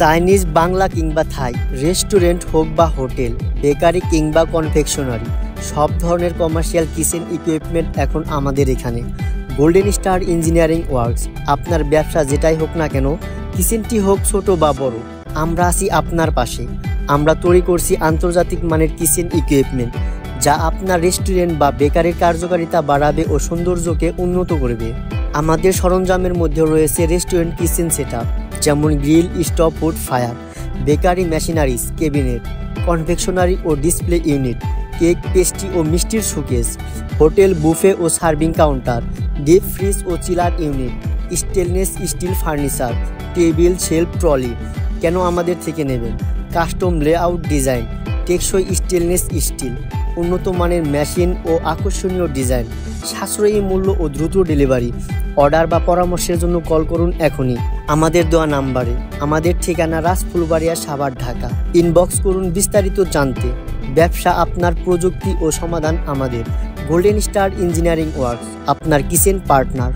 Chinese, Bangla কিংবা থাই, restaurant হোক বা হোটেল, বেকারি কিংবা কনফেকশনারি, সব ধরনের কমার্শিয়াল কিচেন ইকুইপমেন্ট এখন আমাদের এখানে। Golden star engineering works. আপনার ব্যবসা যেটাই হোক না কেন, কিচেনটি হোক ছোট বা বড়, আমরা আছি আপনার পাশে। আমরা তৈরি করছি আন্তর্জাতিক মানের কিচেন ইকুইপমেন্ট, যা আপনার রেস্টুরেন্ট বা বেকারির কার্যকারিতা বাড়াবে ও সৌন্দর্যকে উন্নত করবে। আমাদের সরঞ্জামের মধ্যে রয়েছে রেস্টুরেন্ট কিচেন সেটআপ, যেমন grill, stove, wood fire, bakery machineries, cabinet, confectionery ও ডিসপ্লে ইউনিট, কেক, পেস্ট্রি ও মিষ্টির শোকেস, হোটেল বুফে ও সার্ভিং কাউন্টার, ডিপ ফ্রিজ ও chiller unit, stainless steel furniture, table, shelf, trolley. কেন আমাদের থেকে নেবেন? কাস্টম লেআউট ডিজাইন, টেকসই স্টেনলেস স্টিল, উন্নত মানের মেশিন ও আকর্ষণীয় ডিজাইন, সাশ্রয়ী মূল্য ও দ্রুত ডেলিভারি। অর্ডার বা পরামর্শের জন্য কল করুন এখনই আমাদের দেওয়া নাম্বারে। আমাদের ঠিকানা রাজফুলবাড়িয়া, সাভার, ঢাকা। ইনবক্স করুন বিস্তারিত জানতে। ব্যবসা আপনার, প্রযুক্তি ও সমাধান আমাদের। গোল্ডেন স্টার ইঞ্জিনিয়ারিং ওয়ার্কস, আপনার কিচেন পার্টনার।